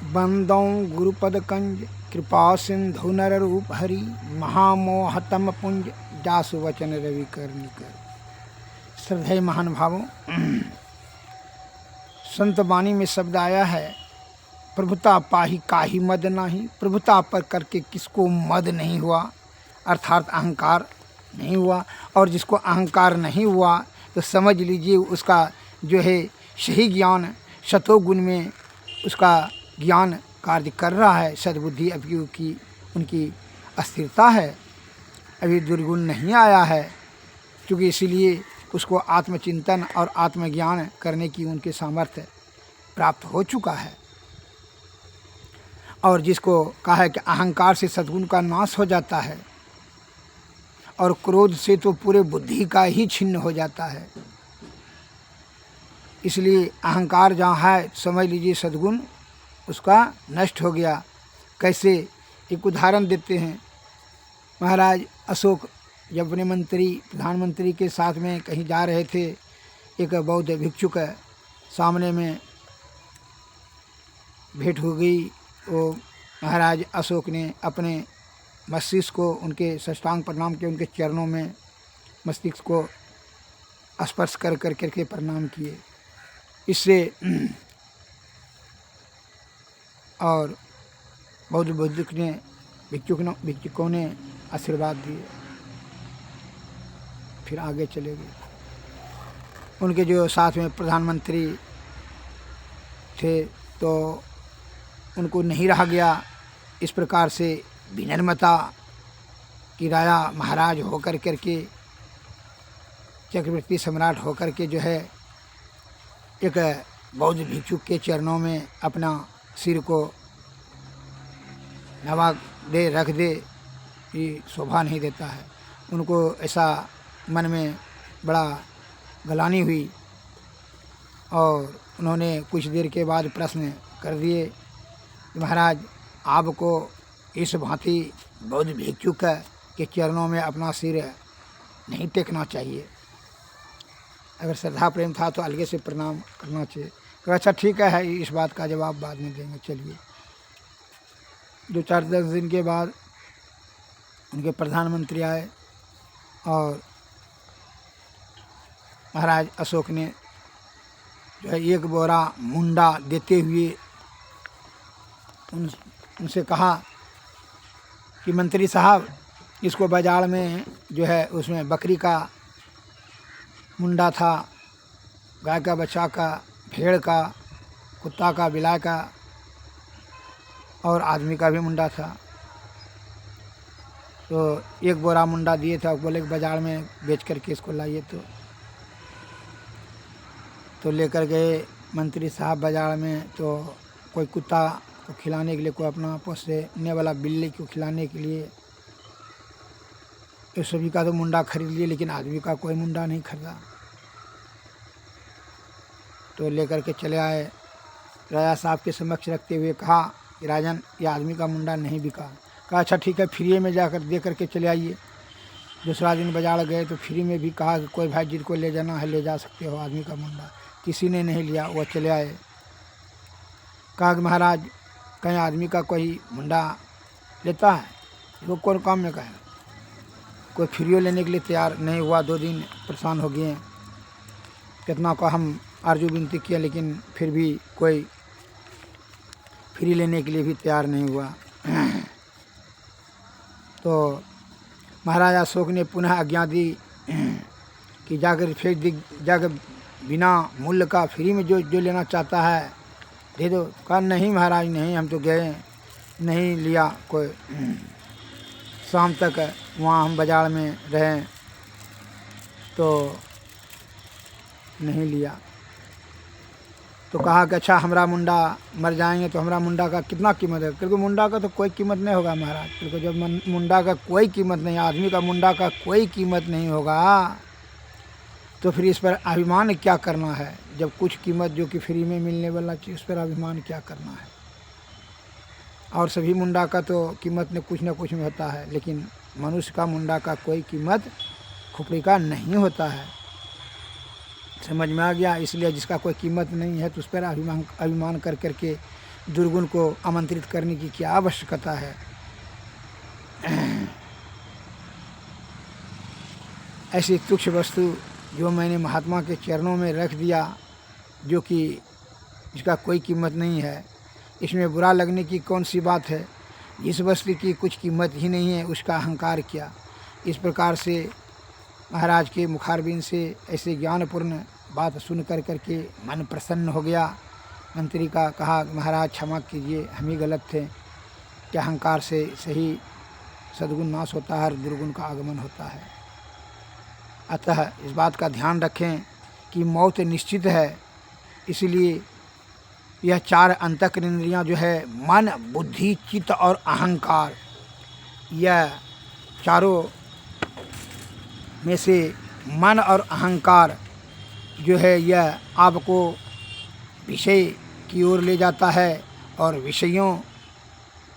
बंदौ गुरुपद कंज कृपा सिंधु नर रूप हरि महामोहतम पुंज जासु वचन रवि कर निकर। श्रद्धेय महानुभावों, संत वाणी में शब्द आया है, प्रभुता पाही काहि मद नाही। प्रभुता पर करके किसको मद नहीं हुआ, अर्थात अहंकार नहीं हुआ। और जिसको अहंकार नहीं हुआ तो समझ लीजिए उसका जो है सही ज्ञान सतोगुण में उसका ज्ञान कार्य कर रहा है। सद्बुद्धि अभी की उनकी अस्थिरता है, अभी दुर्गुण नहीं आया है, क्योंकि इसीलिए उसको आत्मचिंतन और आत्मज्ञान करने की उनके सामर्थ्य प्राप्त हो चुका है। और जिसको कहा है कि अहंकार से सद्गुण का नाश हो जाता है और क्रोध से तो पूरे बुद्धि का ही छिन्न हो जाता है। इसलिए अहंकार जहाँ है समझ लीजिए सद्गुण उसका नष्ट हो गया। कैसे, एक उदाहरण देते हैं। महाराज अशोक जब अपने मंत्री प्रधानमंत्री के साथ में कहीं जा रहे थे, एक बौद्ध भिक्षुक सामने में भेंट हो गई। वो महाराज अशोक ने अपने मस्तिष्क को उनके साष्टांग प्रणाम के उनके चरणों में मस्तिष्क को स्पर्श कर करके प्रणाम किए। इससे और बौद्ध बुद्धिक ने भिक्षुकों ने आशीर्वाद दिए, फिर आगे चले गए। उनके जो साथ में प्रधानमंत्री थे तो उनको नहीं रहा गया इस प्रकार से विनम्रता की राजा महाराज होकर करके, चक्रवर्ती सम्राट होकर के जो है एक बौद्ध भिक्षुक के चरणों में अपना सिर को नवा दे रख दे, ये शोभा नहीं देता है। उनको ऐसा मन में बड़ा गलानी हुई और उन्होंने कुछ देर के बाद प्रश्न कर दिए, महाराज आपको इस भांति बौद्ध भिक्षुक के चरणों में अपना सिर नहीं टेकना चाहिए। अगर श्रद्धा प्रेम था तो अलगे से प्रणाम करना चाहिए। तो अच्छा ठीक है, इस बात का जवाब बाद में देंगे। चलिए 2-4-10 दिन के बाद उनके प्रधानमंत्री आए और महाराज अशोक ने जो है एक बोरा मुंडा देते हुए उनसे कहा कि मंत्री साहब, इसको बाजार में जो है उसमें बकरी का मुंडा था, गाय का बच्चा का, भेड़ का, कुत्ता का, बिलाई का और आदमी का भी मुंडा था। तो एक बोरा मुंडा दिए थे और बोले कि बाजार में बेच करके इसको लाइए। तो लेकर गए मंत्री साहब बाजार में। तो कोई कुत्ता को खिलाने के लिए, कोई अपना पोसने वाला बिल्ली को खिलाने के लिए, तो सभी का तो मुंडा खरीद लिए, लेकिन आदमी का कोई मुंडा नहीं खरीदा। तो लेकर के चले आए, राजा साहब के समक्ष रखते हुए कहा कि राजन, ये आदमी का मुंडा नहीं बिका। कहा अच्छा ठीक है, फ्री में जाकर दे करके चले आइए। दूसरा दिन बाजार गए तो फ्री में भी कहा कि कोई भाई जिनको ले जाना है ले जा सकते हो आदमी का मुंडा। किसी ने नहीं लिया, वो चले आए। कहा कि महाराज, कहीं आदमी का कोई मुंडा लेता है? वो कौन काम में कहे, कोई फ्री लेने के लिए तैयार नहीं हुआ। 2 दिन परेशान हो गए, कितना को हम आरजू विनती किया, लेकिन फिर भी कोई फ्री लेने के लिए भी तैयार नहीं हुआ। तो महाराज अशोक ने पुनः आज्ञा दी कि जाकर जाकर बिना मूल्य का फ्री में जो लेना चाहता है दे दो। कहा नहीं महाराज नहीं, हम तो गए नहीं लिया कोई। शाम तक वहाँ हम बाजार में रहे तो नहीं लिया। तो कहा कि अच्छा हमारा मुंडा मर जाएंगे तो हमारा मुंडा का कितना कीमत है? क्योंकि मुंडा का तो कोई कीमत नहीं होगा महाराज, क्योंकि जब मुंडा का कोई कीमत नहीं, आदमी का मुंडा का कोई कीमत नहीं होगा तो फिर इस पर अभिमान क्या करना है? जब कुछ कीमत जो कि फ्री में मिलने वाला चीज़, उस पर अभिमान क्या करना है? और सभी मुंडा का तो कीमत न कुछ में होता है, लेकिन मनुष्य का मुंडा का कोई कीमत खोपड़ी का नहीं होता है। समझ में आ गया? इसलिए जिसका कोई कीमत नहीं है तो उस पर अभिमान कर करके दुर्गुण को आमंत्रित करने की क्या आवश्यकता है। ऐसी तुच्छ वस्तु जो मैंने महात्मा के चरणों में रख दिया, जो कि इसका कोई कीमत नहीं है, इसमें बुरा लगने की कौन सी बात है। जिस वस्तु की कुछ कीमत ही नहीं है उसका अहंकार क्या। इस प्रकार से महाराज के मुखारबिंद से ऐसे ज्ञानपूर्ण बात सुन करके मन प्रसन्न हो गया। मंत्री का कहा, महाराज क्षमा कीजिए, हम ही गलत थे, कि अहंकार से सही सद्गुण नाश होता है और दुर्गुण का आगमन होता है। अतः इस बात का ध्यान रखें कि मौत निश्चित है, इसलिए यह चार अंतःकरण इंद्रियां जो है, मन, बुद्धि, चित्त और अहंकार, यह चारों में से मन और अहंकार जो है यह आपको विषय की ओर ले जाता है, और विषयों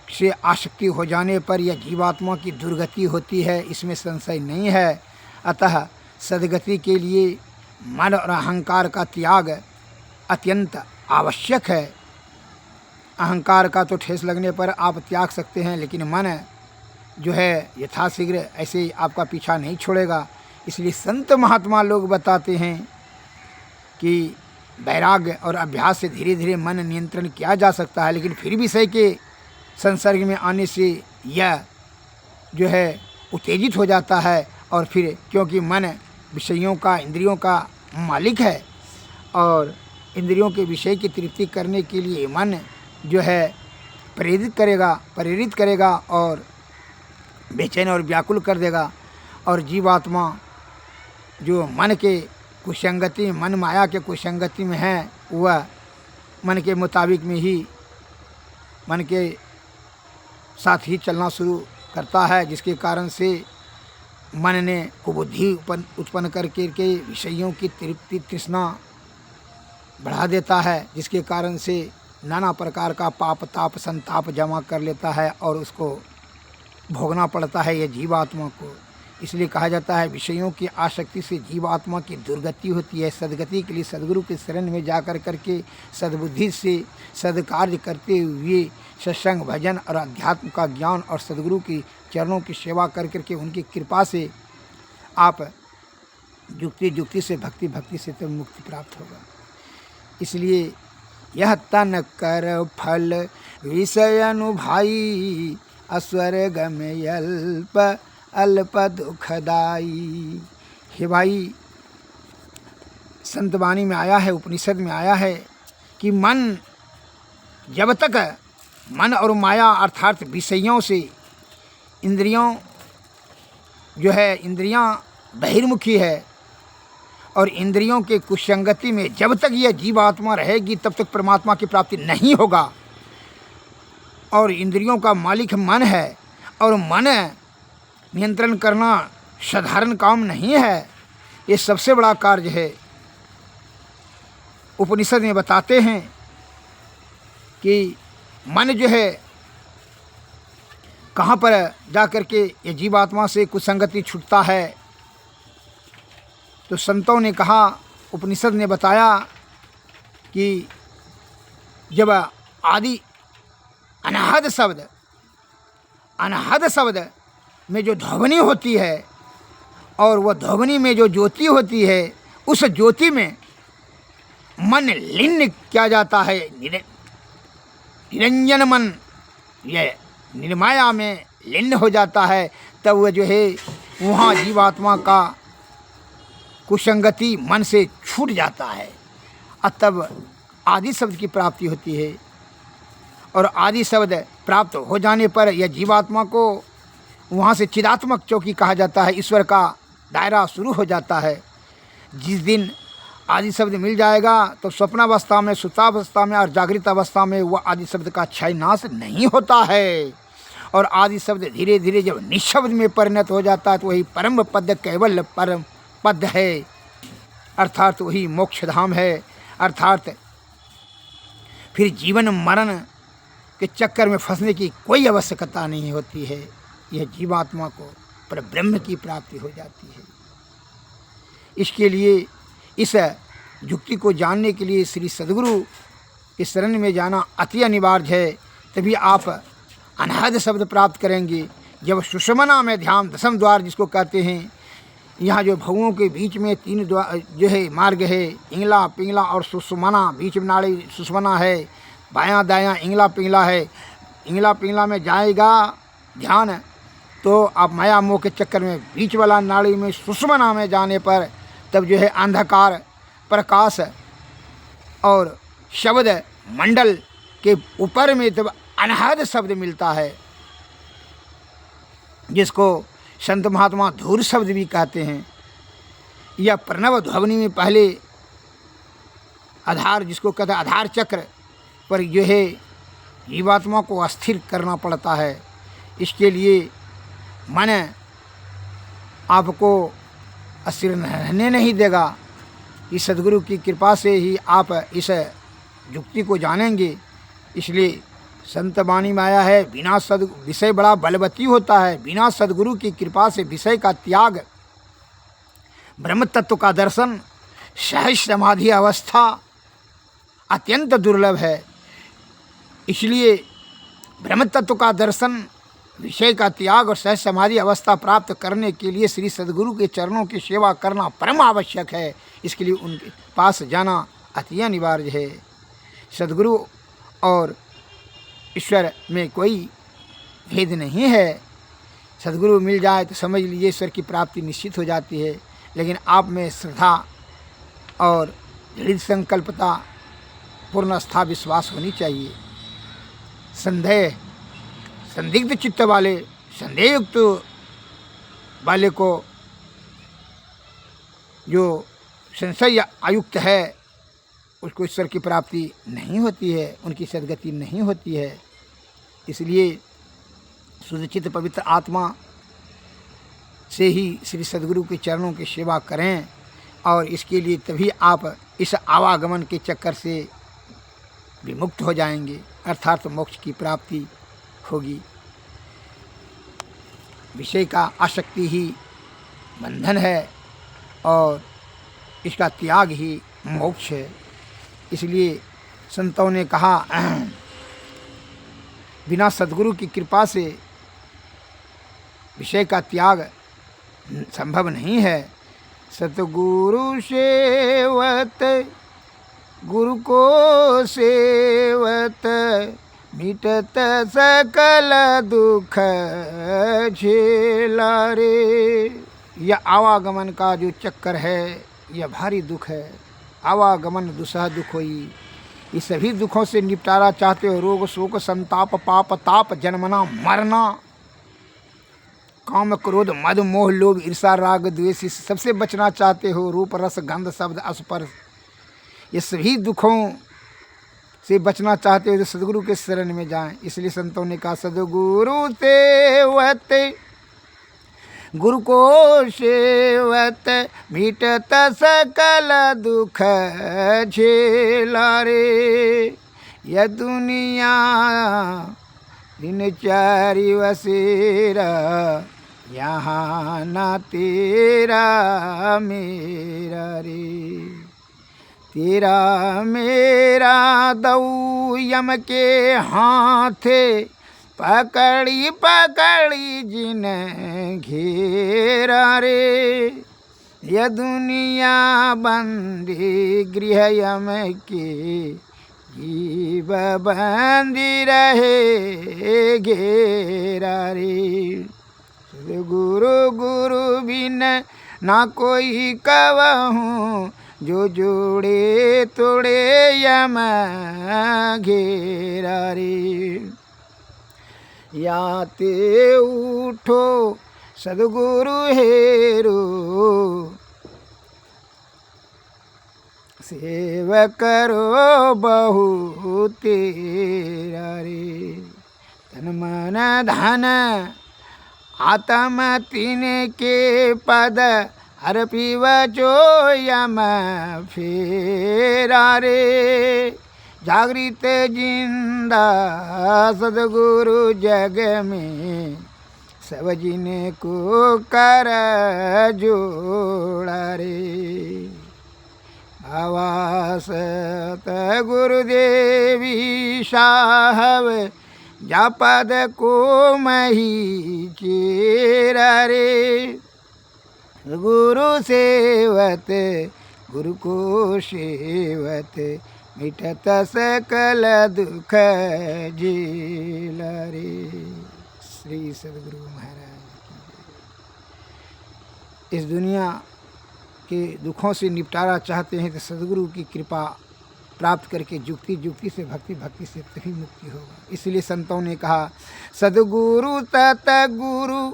से आसक्ति हो जाने पर यह जीवात्मा की दुर्गति होती है, इसमें संशय नहीं है। अतः सद्गति के लिए मन और अहंकार का त्याग अत्यंत आवश्यक है। अहंकार का तो ठेस लगने पर आप त्याग सकते हैं, लेकिन मन जो है यथाशीघ्र ऐसे आपका पीछा नहीं छोड़ेगा। इसलिए संत महात्मा लोग बताते हैं कि वैराग्य और अभ्यास से धीरे धीरे मन नियंत्रण किया जा सकता है, लेकिन फिर विषय के संसर्ग में आने से यह जो है उत्तेजित हो जाता है, और फिर क्योंकि मन विषयों का, इंद्रियों का मालिक है, और इंद्रियों के विषय की तृप्ति करने के लिए मन जो है प्रेरित करेगा और बेचैन और व्याकुल कर देगा। और जीवात्मा जो मन के कुसंगति, मन माया के कुसंगति में है, वह मन के मुताबिक में ही, मन के साथ ही चलना शुरू करता है, जिसके कारण से मन ने कुबुद्धि उत्पन्न करके के विषयों की तृप्ति तृष्णा बढ़ा देता है, जिसके कारण से नाना प्रकार का पाप ताप संताप जमा कर लेता है और उसको भोगना पड़ता है, यह जीवात्मा को। इसलिए कहा जाता है विषयों की आसक्ति से जीवात्मा की दुर्गति होती है। सद्गति के लिए सद्गुरु के शरण में जा करके सद्बुद्धि से सद्कार्य करते हुए सत्संग, भजन और अध्यात्म का ज्ञान और सद्गुरु की चरणों की सेवा करके उनकी कृपा से आप युक्ति से भक्ति से तो मुक्ति प्राप्त होगा। इसलिए यह तन कर फल विषय अनुभाई, अस्वर्ग में अल्प दुखदाई। हे भाई, संतवाणी में आया है, उपनिषद में आया है कि मन जब तक मन और माया अर्थात विषयों से इंद्रियों जो है, इंद्रियां बहिर्मुखी है, और इंद्रियों के कुसंगति में जब तक यह जीवात्मा रहेगी तब तक परमात्मा की प्राप्ति नहीं होगा। और इंद्रियों का मालिक मन है, और मन नियंत्रण करना साधारण काम नहीं है, ये सबसे बड़ा कार्य है। उपनिषद में बताते हैं कि मन जो है कहाँ पर जा कर के ये जीवात्मा से कुसंगति छूटता है। तो संतों ने कहा, उपनिषद ने बताया कि जब आदि अनाहद शब्द में जो ध्वनि होती है, और वह ध्वनि में जो ज्योति होती है, उस ज्योति में मन लीन किया जाता है। निरंजन मन यह निर्माया में लीन हो जाता है, तब वह जो है वहाँ जीवात्मा का कुसंगति मन से छूट जाता है, और तब आदि शब्द की प्राप्ति होती है। और आदि शब्द प्राप्त हो जाने पर यह जीवात्मा को वहाँ से चिदात्मक चौकी कहा जाता है, ईश्वर का दायरा शुरू हो जाता है। जिस दिन आदि शब्द मिल जाएगा तो स्वप्नावस्था में, सुतावस्था में और जागृत अवस्था में वह आदि शब्द का क्षय नाश नहीं होता है। और आदि शब्द धीरे धीरे जब निशब्द में परिणत हो जाता है तो वही परम पद, केवल परम पद है, अर्थात वही मोक्ष धाम है। अर्थात फिर जीवन मरण के चक्कर में फंसने की कोई आवश्यकता नहीं होती है। यह जीवात्मा को पर ब्रह्म की प्राप्ति हो जाती है। इसके लिए इस युक्ति को जानने के लिए श्री सद्गुरु इस शरण में जाना अति अनिवार्य है, तभी आप अनहद शब्द प्राप्त करेंगे। जब सुषमना में ध्यान, दसम द्वार जिसको कहते हैं, यहाँ जो भवों के बीच में 3 द्वार जो है मार्ग है, इंगला पिंगला और सुषमना, बीच में नाड़ी सुषमना है, बायां दायां इंगला पिंगला है। इंगला पिंगला में जाएगा ध्यान तो आप माया मोह के चक्कर में बीच वाला नाड़ी में सुषमना में जाने पर तब जो है अंधकार प्रकाश और शब्द मंडल के ऊपर में तब अनहद शब्द मिलता है, जिसको संत महात्मा धूर शब्द भी कहते हैं। यह प्रणव ध्वनि में पहले आधार, जिसको कहते हैं आधार चक्र पर जो है जीवात्मा को अस्थिर करना पड़ता है। इसके लिए मन आपको अस्थिर रहने नहीं देगा। इस सद्गुरु की कृपा से ही आप इस युक्ति को जानेंगे। इसलिए संत वाणी में आया है, बिना सद विषय बड़ा बलवती होता है, बिना सद्गुरु की कृपा से विषय का त्याग, ब्रह्म तत्व का दर्शन, सहज समाधि अवस्था अत्यंत दुर्लभ है। इसलिए ब्रह्म तत्व का दर्शन, विषय का त्याग और सहज समाधि अवस्था प्राप्त करने के लिए श्री सद्गुरु के चरणों की सेवा करना परम आवश्यक है। इसके लिए उनके पास जाना अति अनिवार्य है। सद्गुरु और ईश्वर में कोई भेद नहीं है। सद्गुरु मिल जाए तो समझ लीजिए ईश्वर की प्राप्ति निश्चित हो जाती है। लेकिन आप में श्रद्धा और दृढ़ संकल्पता, पूर्ण आस्था विश्वास होनी चाहिए। संदिग्ध चित्त वाले, संदेह युक्त वाले को, जो संशय आयुक्त है, उसको ईश्वर की प्राप्ति नहीं होती है, उनकी सद्गति नहीं होती है। इसलिए शुद्ध चित्त पवित्र आत्मा से ही श्री सद्गुरु के चरणों की सेवा करें, और इसके लिए तभी आप इस आवागमन के चक्कर से विमुक्त हो जाएंगे, अर्थात मोक्ष की प्राप्ति होगी। विषय का आसक्ति ही बंधन है और इसका त्याग ही मोक्ष है। इसलिए संतों ने कहा, बिना सद्गुरु की कृपा से विषय का त्याग संभव नहीं है। सतगुरु सेवत, गुरु को सेवत, मिटत सकल दुख झेला रे। यह आवागमन का जो चक्कर है, यह भारी दुख है। आवागमन दुसह दुख होई। इस सभी दुखों से निपटारा चाहते हो, रोग शोक संताप पाप ताप, जन्मना मरना, काम क्रोध मद मोह लोभ ईर्षा राग द्वेष, इस सबसे बचना चाहते हो, रूप रस गंध शब्द स्पर्श, ये सभी दुखों से बचना चाहते हो तो सद्गुरु के शरण में जाएं। इसलिए संतों ने कहा, सद्गुरु सेवत, गुरु को सेवत, मिटत सकल दुख झेला रे। यह दुनिया दिन चारि वसेरा, यहाँ ना तेरा मेरा रे। तेरा मेरा दऊ यम के हाथे, पकड़ी पकड़ी जिन घेरा रे। यह दुनिया बंदी गृह यम के, जीव बंदी रहे घेरा रे। गुरु गुरु बिन ना कोई कवहूँ, जो जोड़े तोड़े यम घेरा रे। याते उठो सद्गुरु हेरो, सेव करो बहु तेरा रे। तन मन धन आत्म तीन के पद, हर पीव जो यम फेरा रे। जागृत जिंदा सद्गुरु जग में, सब जिन को कर जोड़ा रे। आवासत गुरुदेवी साहब जापद को मही चेरा रे गुरु सेवत गुरु को सेवत मिटत सकल दुख झेल रे। श्री सद्गुरु महाराज की। इस दुनिया के दुखों से निपटारा चाहते हैं तो सद्गुरु की कृपा प्राप्त करके जुक्ति जुक्ति से भक्ति भक्ति से तभी मुक्ति होगा। इसलिए संतों ने कहा सद्गुरु तत गुरु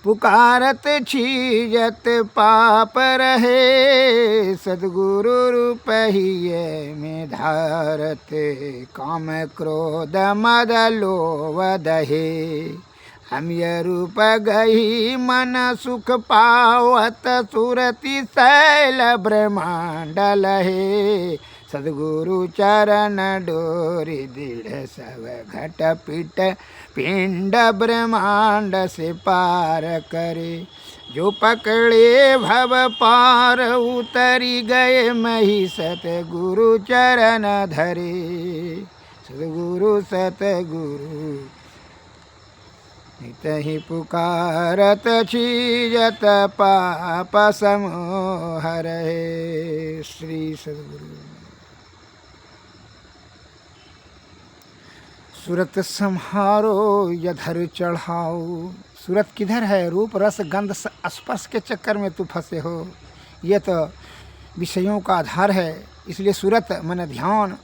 पुकारत छीजत पाप रहे सद्गुरु रूपहिए में धारत काम क्रोध मद लोभ दहे हम ये रूप गही मन सुख पावत सुरति शैल ब्रह्मांड लहे सद्गुरु चरण डोरी दृढ़ सब घट पीट पिंड ब्रह्मांड से पार करे जो पकड़े भव पार उतरी गए मही सतगुरु चरण धरे सद्गुरु सतगुरु नितहि पुकारत छीजत पाप समोह रहे। श्री सद्गुरु। सूरत संहारो यधर चढ़ाओ। सूरत किधर है? रूप रस गंध स्पर्श के चक्कर में तू फंसे हो। ये तो विषयों का आधार है। इसलिए सूरत मन ध्यान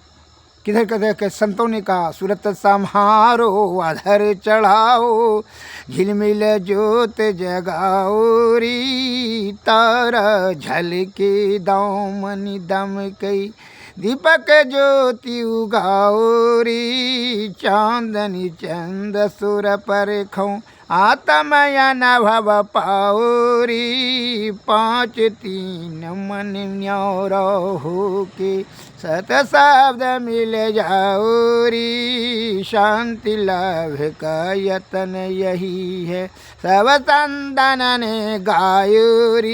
किधर किधर के संतों ने कहा सूरत संहारो अधर चढ़ाओ झिलमिल जोत जगाओ री तारा झलके दामनी दम कई दीपक ज्योति उगाओ री चांदनी चंद सुर पर खौ आत्मयन भव पाओरी पाँच तीन मन न्योरो हो के सत शब्द मिल जाओरी शांति लाभ का यतन यही है सब संतन ने गायोरी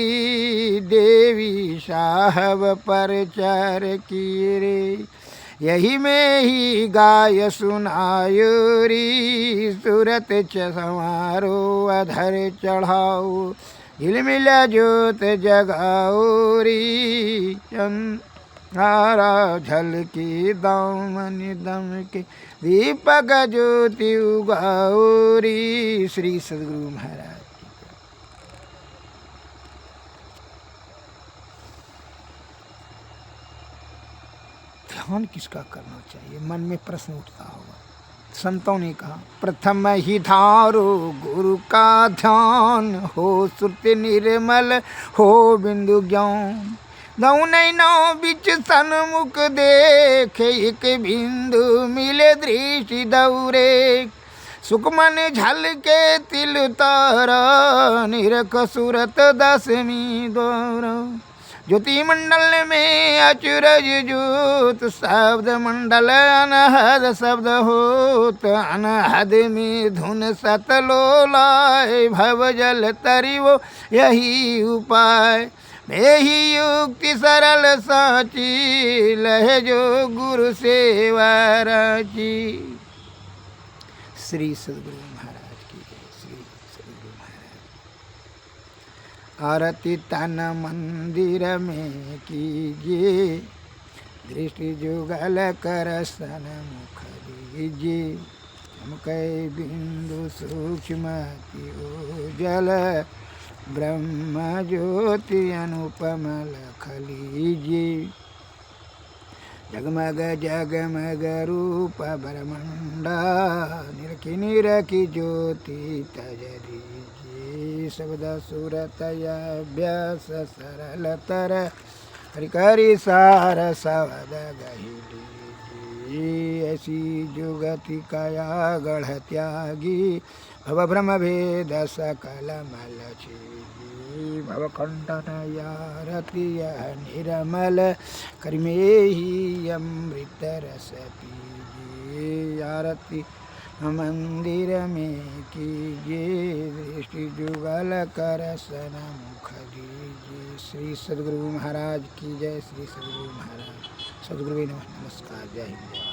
देवी साहब पर चर की रे यही में ही गाय सुनायोरी सूरत समारो अधर चढ़ाओ झिलमिल जोत जगाओरी चंद्रा झलकी दामन दम के दीपक ज्योति उगाओरी। श्री सद्गुरु महाराज। ध्यान किसका करना चाहिए? मन में प्रश्न उठता होगा। संतों ने कहा प्रथम ही धारो गुरु का ध्यान हो श्रुति निर्मल हो बिंदु ज्ञान दऊ नौ बिच सन्मुख देखे एक बिंदु मिले दृष्टि दौरे सुखमन झल के तिल तारा निरख सूरत दसवीं द्वारा ज्योति मंडल में अचरज ज्योत शब्द मंडल अनहद शब्द होत अनहद में धुन सतलोलाय भव जल तरिवो यही उपाय यही युक्ति सरल साची लह जो गुरु सेवा राची। श्री सद्गुरु महाराज की जय। श्री सद्गुरु महाराज। आरती तन मंदिर में कीजिए दृष्टि जुगल कर सन्मुख दीजिए चमकै बिंदु सूक्ष्म ओजल ब्रह्म ज्योति अनुपम लख लीजिए जगमग जगमग रूप ब्रह्मंडा निरखी निरखी ज्योति तज दीजिए शब्द सूरत अभ्यास सरलतर हरिकरि सार शब्द गही लीजिए ऐसी जुगति काया गढ़ त्यागी भव ब्रह्म भेद सकल मल छीजी भव खंडन यारति यह निरमल करिमे ही अमृत रस पीजिए आरती मंदिर में कीजिए दृष्टि जुगल कर सन्मुख दीजिए। श्री सद्गुरु महाराज की जय। श्री सद्गुरु महाराज। सद्गुरु नमः। नमस्कार। जय हिंद।